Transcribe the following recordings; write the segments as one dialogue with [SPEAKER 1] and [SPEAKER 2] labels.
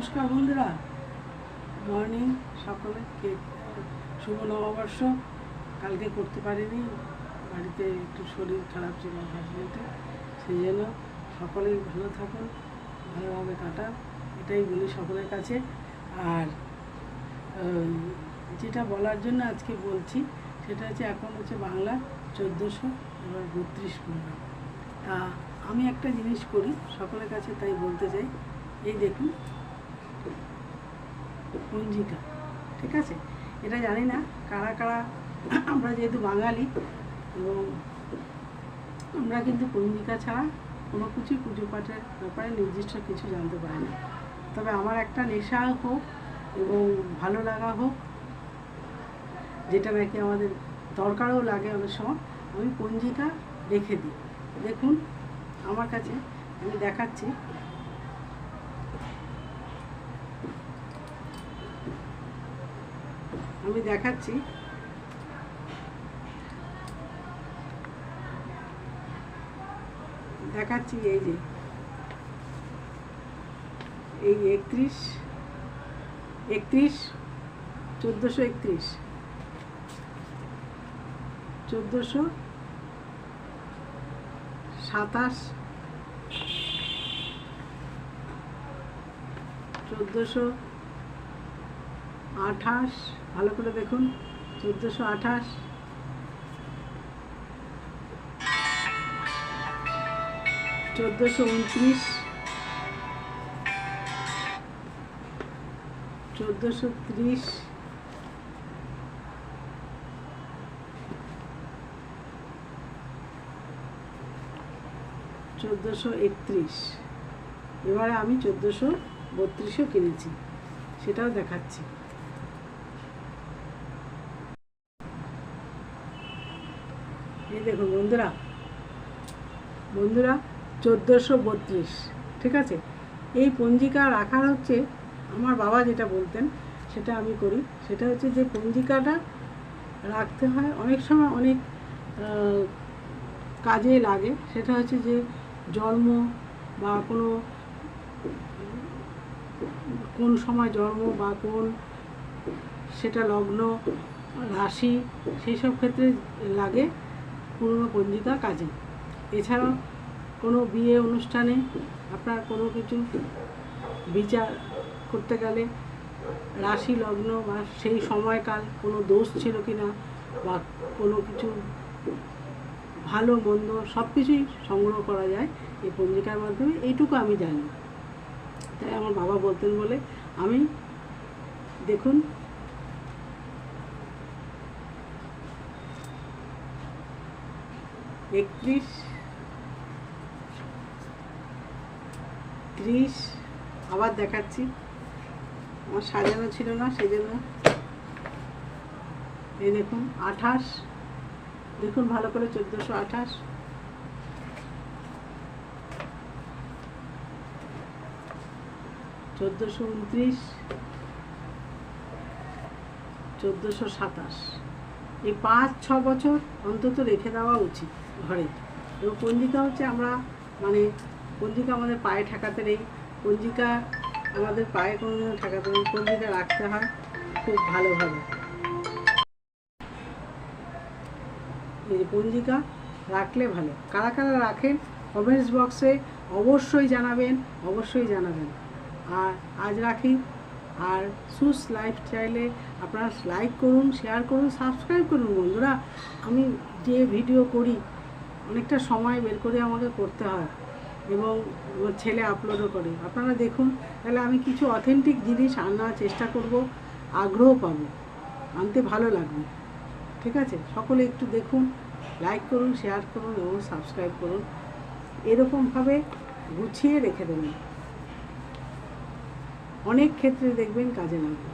[SPEAKER 1] নমস্কার বন্ধুরা, মর্নিং। সকলে শুভ নববর্ষ। কালকে করতে পারিনি, বাড়িতে একটু শরীর খারাপ ছিল হাজবেন্ডের, সেই জন্য সকলেই ভালো থাকুন, ভালোভাবে কাটান, এটাই বলি সকলের কাছে। আর যেটা বলার জন্য আজকে বলছি সেটা হচ্ছে, এখন হচ্ছে বাংলা 1400, এবার 32 পড়লাম। তা আমি একটা জিনিস করি সকলের কাছে, তাই বলতে চাই। এই দেখুন পঞ্জিকা, ঠিক আছে? এটা জানি না কারা কারা, আমরা যেহেতু বাঙালি এবং আমরা কিন্তু পঞ্জিকা ছাড়া কোনো কিছু পুজো পাঠের ব্যাপারে নির্দিষ্ট কিছু জানতে পারি না। তবে আমার একটা নেশা হোক এবং ভালো লাগা হোক, যেটা নাকি আমাদের দরকারও লাগে অনেক সময়, আমি পঞ্জিকা রেখে দিই। দেখুন আমার কাছে, আমি দেখাচ্ছি। দেখাচ্ছি এই যে এই 31 1431 1427 1428, ভালো করে দেখুন, 1428, 1429, 1430, 1431। এবারে আমি 1432ও কিনেছি, সেটাও দেখাচ্ছি। এই দেখুন বন্ধুরা 1432, ঠিক আছে? এই পঞ্জিকা রাখার হচ্ছে, আমার বাবা যেটা বলতেন সেটা আমি করি। সেটা হচ্ছে যে পঞ্জিকাটা রাখতে হয় অনেক সময়, অনেক কাজে লাগে। সেটা হচ্ছে যে জন্ম বা কোন সময় জন্ম বা কোন সেটা লগ্ন রাশি, সেই সব ক্ষেত্রে লাগে পুরনো পঞ্জিকা কাজে। এছাড়াও কোনো বিয়ে অনুষ্ঠানে আপনার কোনো কিছু বিচার করতে গেলে রাশি লগ্ন বা সেই সময়কাল কোনো দোষ ছিল কি না, বা কোনো কিছু ভালো মন্দ সব কিছুই সংগ্রহ করা যায় এই পঞ্জিকার মাধ্যমে। এইটুকু আমি জানি, তাই আমার বাবা বলতেন বলে আমি, দেখুন একত্রিশ 30, আবার দেখাচ্ছি, আমার সাজানো ছিল না সেই জন্য। এই দেখুন 28, দেখুন ভালো করে, 1428, 1429, 1427। এই 5-6 বছর অন্তত রেখে দেওয়া উচিত ঘরে। এবং পঞ্জিকা হচ্ছে, আমরা মানে পঞ্জিকা আমাদের পায়ে ঠেকাতে নেই, পঞ্জিকা আমাদের পায়ে কোনোদিনও ঠেকাতে নেই, পঞ্জিকা রাখতে হয় খুব ভালোভাবে। এই পঞ্জিকা রাখলে ভালো। কারা কারা রাখেন কমেন্টস বক্সে অবশ্যই জানাবেন। আর আজ রাখি। আর সুস লাইফস্টাইলে আপনারা লাইক করুন, শেয়ার করুন, সাবস্ক্রাইব করুন বন্ধুরা। আমি যে ভিডিও করি অনেকটা সময় বের করে আমাকে করতে হয়, এবং ছেলে আপলোডও করে। আপনারা দেখুন, তাহলে আমি কিছু অথেন্টিক জিনিস আনার চেষ্টা করব, আগ্রহ পাবো, আনতে ভালো লাগবে, ঠিক আছে? সকলে একটু দেখুন, লাইক করুন, শেয়ার করুন এবং সাবস্ক্রাইব করুন। এরকমভাবে গুছিয়ে রেখে দেবেন, অনেক ক্ষেত্রে দেখবেন কাজে লাগবে।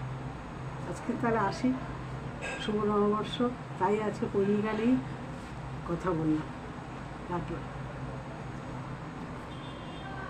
[SPEAKER 1] আজকে তাহলে আসি, শুভ নববর্ষ, তাই আজকে পঞ্জিকা নিয়েই কথা বললাম। রাখলাম।